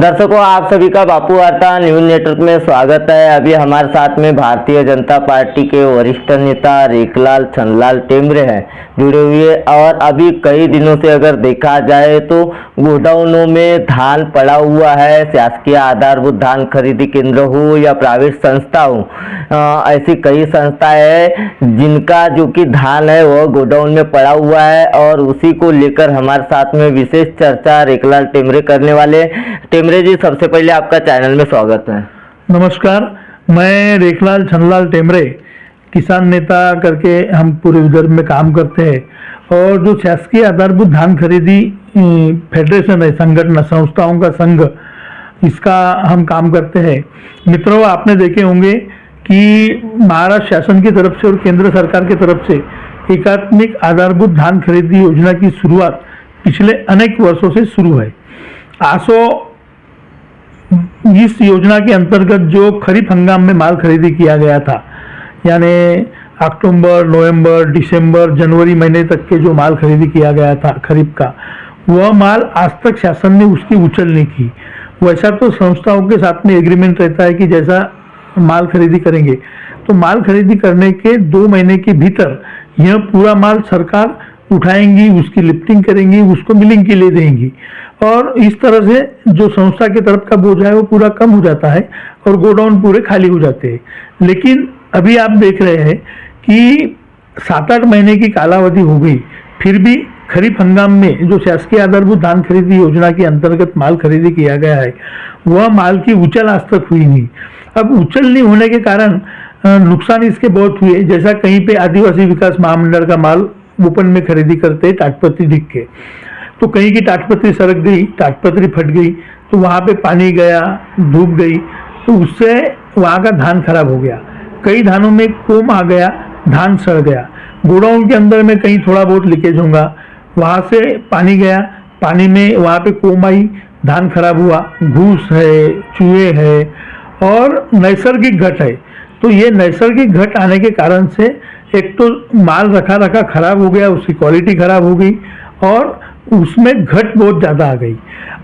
दर्शकों, आप सभी का बापू वार्ता न्यूज नेटवर्क में स्वागत है। अभी हमारे साथ में भारतीय जनता पार्टी के वरिष्ठ नेता रेखलाल छनलाल टेमरे हैं जुड़े हुए। और अभी कई दिनों से अगर देखा जाए तो गोडाउनों में धान पड़ा हुआ है। शासकीय आधारभूत धान खरीदी केंद्र हो या प्राइवेट संस्था हो, ऐसी कई संस्थाएं हैं जिनका जो कि धान है वह गोडाउन में पड़ा हुआ है। और उसी को लेकर हमारे साथ में विशेष चर्चा रेखलाल टेमरे करने वाले। टेमरे जी, सबसे पहले आपका चैनल में स्वागत है। नमस्कार, मैं रेखलाल छनलाल टेमरे, किसान नेता करके हम पूरे विदर्भ में काम करते हैं। और जो शासकीय आधारभूत धान खरीदी फेडरेशन है, संगठन संस्थाओं का संघ, इसका हम काम करते हैं। मित्रों, आपने देखे होंगे कि महाराष्ट्र शासन की तरफ से और केंद्र सरकार की तरफ से एकात्मिक आधारभूत धान खरीदी योजना की शुरुआत पिछले अनेक वर्षों से शुरू है। इस योजना के अंतर्गत जो खरीफ हंगाम में माल खरीदी किया गया था, यानी अक्टूबर, नवंबर, दिसंबर, जनवरी महीने तक के जो माल खरीदी किया गया था खरीफ का, वह माल आज तक शासन ने उसकी उछल नहीं की। वैसा तो संस्थाओं के साथ में एग्रीमेंट रहता है कि जैसा माल खरीदी करेंगे तो माल खरीदी करने के 2 महीने के भीतर यह पूरा माल सरकार उठाएंगी, उसकी लिफ्टिंग करेंगी, उसको मिलिंग के लिए देंगी। और इस तरह से जो संस्था की तरफ का बोझ है वो पूरा कम हो जाता है और गोडाउन पूरे खाली हो जाते हैं। लेकिन अभी आप देख रहे हैं कि 7-8 महीने की कालावधि हो गई, फिर भी खरीफ हंगाम में जो शासकीय आधारभूत धान खरीदी योजना के अंतर्गत माल खरीदी किया गया है, वह माल की उछल आज तक हुई नहीं। अब उछल नहीं होने के कारण नुकसान इसके बहुत हुए। जैसा कहीं पे आदिवासी विकास महामंडल का माल ओपन में खरीदी करते टाटपत्री ढीक के, तो कहीं की टाटपत्री सरक गई, टाटपत्री फट गई, तो वहाँ पे पानी गया, धूप गई, तो उससे वहाँ का धान खराब हो गया। कई धानों में कोम आ गया, धान सड़ गया। गोडाउन के अंदर में कहीं थोड़ा बहुत लीकेज होगा, वहाँ से पानी गया, पानी में वहाँ पे कोम आई, धान खराब हुआ। घूस है, चूहे है और नैसर्गिक घट है। तो ये नैसर्गिक घट आने के कारण से एक तो माल रखा रखा खराब हो गया, उसकी क्वालिटी खराब हो गई और उसमें घट बहुत ज़्यादा आ गई।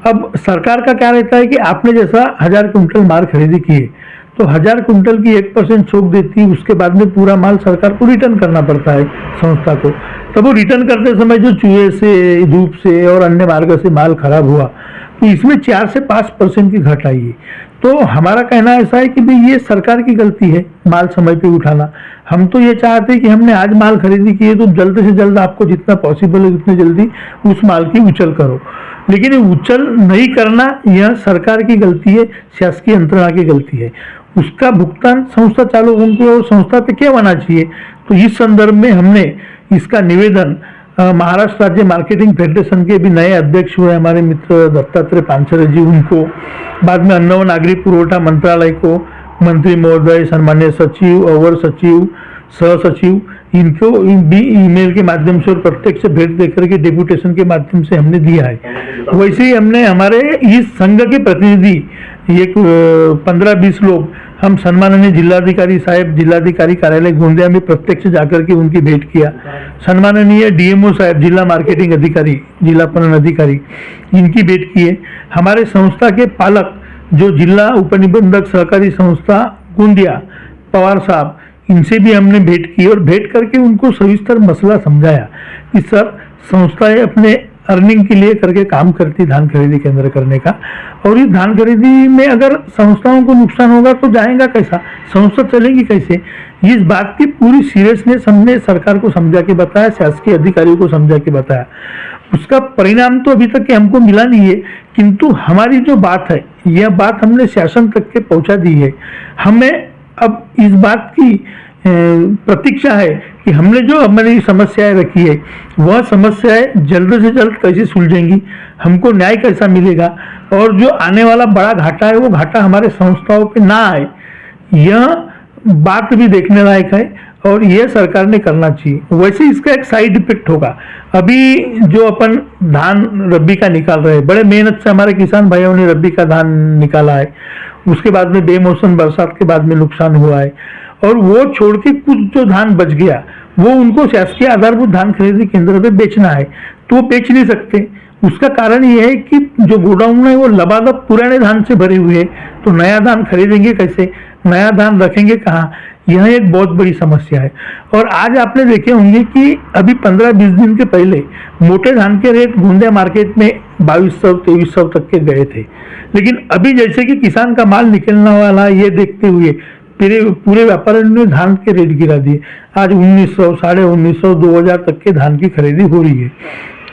अब सरकार का क्या रहता है कि आपने जैसा 1000 कुंटल माल खरीदी किए तो 1000 कुंटल की 1% छूट देती है, उसके बाद में पूरा माल सरकार को रिटर्न करना पड़ता है संस्था को। तब वो रिटर्न करते समय जो चूहे से, धूप से और अन्य मार्ग से माल खराब हुआ तो इसमें 4 से 5% की घट आई है। तो हमारा कहना ऐसा है कि भाई ये सरकार की गलती है माल समय पे उठाना। हम तो ये चाहते हैं कि हमने आज माल खरीदी की है तो जल्द से जल्द आपको जितना पॉसिबल है उतने जल्दी उस माल की उछल करो। लेकिन ये उछल नहीं करना यह सरकार की गलती है, शासकीय यंत्रणा की गलती है। उसका भुगतान संस्था चालकों को और संस्था पे क्या होना चाहिए। तो इस संदर्भ में हमने इसका निवेदन महाराष्ट्र राज्य मार्केटिंग फेडरेशन के भी नए अध्यक्ष हुए हमारे मित्र दत्तात्रेय पानसरे जी, उनको, बाद में अन्न व नागरिक पुरवठा मंत्रालय को, मंत्री महोदय, सम्मान्य सचिव, अवर सचिव, सह सचिव, इनको भी ईमेल के माध्यम से और प्रत्यक्ष भेंट देकर के डेपुटेशन के माध्यम से हमने दिया है। वैसे ही हमने हमारे इस संघ के प्रतिनिधि एक 15-20 लोग हम सम्माननीय जिलाधिकारी साहब, जिलाधिकारी कार्यालय गोंदिया में प्रत्यक्ष जाकर के उनकी भेंट किया। सम्माननीय डीएमओ साहब, जिला मार्केटिंग अधिकारी, जिला पणन अधिकारी, इनकी भेंट किए। हमारे संस्था के पालक जो जिला उपनिबंधक सहकारी संस्था गोंदिया पवार साहब, इनसे भी हमने भेंट की और भेंट करके उनको सविस्तर मसला समझाया कि सर, संस्थाएं अपने अर्निंग के लिए करके काम करती धान खरीदी केंद्र करने का, और इस धान खरीदी में अगर संस्थाओं को नुकसान होगा तो जाएगा कैसा, संस्था चलेगी कैसे। इस बात की पूरी सीरियसनेस हमने सरकार को समझा के बताया, शासकीय अधिकारियों को समझा के बताया। उसका परिणाम तो अभी तक के हमको मिला नहीं है, किंतु हमारी जो बात है यह बात हमने शासन तक के पहुंचा दी है। हमें अब इस बात की प्रतीक्षा है कि हमने जो हमारी समस्याएं रखी है वह समस्याएं जल्द से जल्द कैसे सुलझेंगी, हमको न्याय कैसा मिलेगा, और जो आने वाला बड़ा घाटा है वो घाटा हमारे संस्थाओं पे ना आए, यह बात भी देखने लायक है और यह सरकार ने करना चाहिए। वैसे इसका एक साइड इफेक्ट होगा। अभी जो अपन धान रब्बी का निकाल रहे हैं, बड़े मेहनत से हमारे किसान भाइयों ने रब्बी का धान निकाला है, उसके बाद में बेमौसम बरसात के बाद में नुकसान हुआ है, और वो छोड़ के कुछ जो धान बच गया वो उनको शासकीय आधारभूत धान खरीदी केंद्र पे बेचना है, तो वो बेच नहीं सकते। उसका कारण ये है कि जो गोडाउन है वो लबालब पुराने धान से भरे हुए है, तो नया धान खरीदेंगे कैसे, नया धान रखेंगे कहाँ, यह एक बहुत बड़ी समस्या है। और आज आपने देखे होंगे कि अभी 15-20 दिन के पहले मोटे धान के रेट गोंदिया मार्केट में 2200-2300 तक के गए थे, लेकिन अभी जैसे कि किसान का माल निकलने वाला है, ये देखते हुए पूरे व्यापारियों ने धान के रेट गिरा दिए। आज 1900, 1950, 2000 तक के धान की खरीदी हो रही है।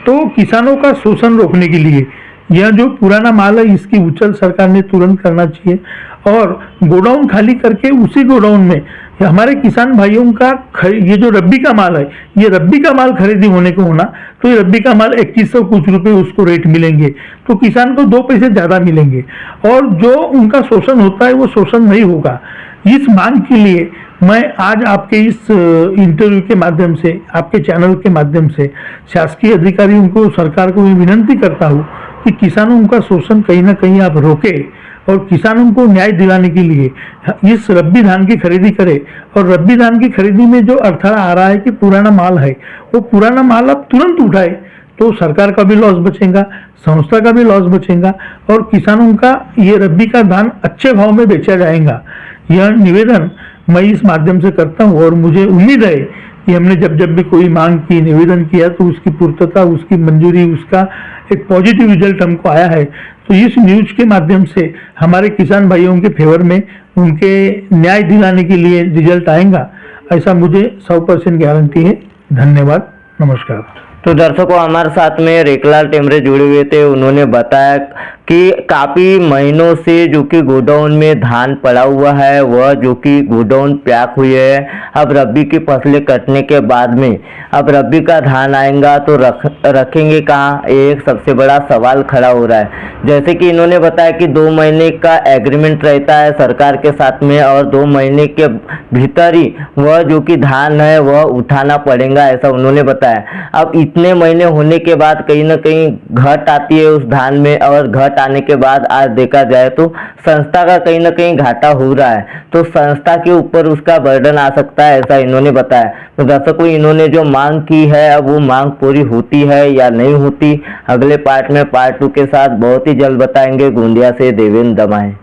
तो किसानों का शोषण रोकने के लिए यह जो पुराना माल है इसकी उछल सरकार ने तुरंत करना चाहिए, और गोडाउन खाली करके उसी गोडाउन में हमारे किसान भाइयों का ये जो रब्बी का माल है, ये रब्बी का माल खरीदी होने को होना, तो ये रब्बी का माल 2100 कुछ रुपए उसको रेट मिलेंगे, तो किसान को 2 पैसे ज़्यादा मिलेंगे, और जो उनका शोषण होता है वो शोषण नहीं होगा। इस मांग के लिए मैं आज आपके इस इंटरव्यू के माध्यम से, आपके चैनल के माध्यम से शासकीय अधिकारियों को, सरकार को विनंती करता हूँ कि किसानों का शोषण कहीं ना कहीं आप रोके और किसानों को न्याय दिलाने के लिए इस रब्बी धान की खरीदी करे। और रब्बी धान की खरीदी में जो अड़थड़ा आ रहा है कि पुराना माल है, वो पुराना माल आप तुरंत उठाए, तो सरकार का भी लॉस बचेगा, संस्था का भी लॉस बचेगा, और किसानों का ये रब्बी का धान अच्छे भाव में बेचा जाएगा। यह निवेदन मैं इस माध्यम से करता हूँ, और मुझे उम्मीद है कि हमने जब जब भी कोई मांग की, निवेदन किया, तो उसकी पूर्तता, उसकी मंजूरी, उसका एक पॉजिटिव रिजल्ट हमको आया है। तो इस न्यूज के माध्यम से हमारे किसान भाइयों के फेवर में उनके न्याय दिलाने के लिए रिजल्ट आएगा, ऐसा मुझे 100% गारंटी है। धन्यवाद, नमस्कार। तो दर्शकों, हमारे साथ में रेखलाल टेमरे जुड़े हुए थे। उन्होंने बताया कि काफ़ी महीनों से जो कि गोडाउन में धान पड़ा हुआ है, वह जो कि गोडाउन पैक हुई है। अब रबी की फसलें कटने के बाद में अब रबी का धान आएगा तो रखेंगे कहाँ, एक सबसे बड़ा सवाल खड़ा हो रहा है। जैसे कि इन्होंने बताया कि 2 महीने का एग्रीमेंट रहता है सरकार के साथ में, और 2 महीने के भीतर ही वह जो कि धान है वह उठाना पड़ेगा, ऐसा उन्होंने बताया। अब इतने महीने होने के बाद कहीं ना कहीं घट आती है उस धान में, और घट आने के बाद आज देखा जाए तो संस्था का कहीं ना कहीं घाटा हो रहा है, तो संस्था के ऊपर उसका बर्डन आ सकता है, ऐसा इन्होंने बताया। तो दर्शकों, इन्होंने जो मांग की है अब वो मांग पूरी होती है या नहीं होती, अगले पार्ट में पार्ट 2 के साथ बहुत ही जल्द बताएंगे। गोंदिया से देवेंद्र दमाए।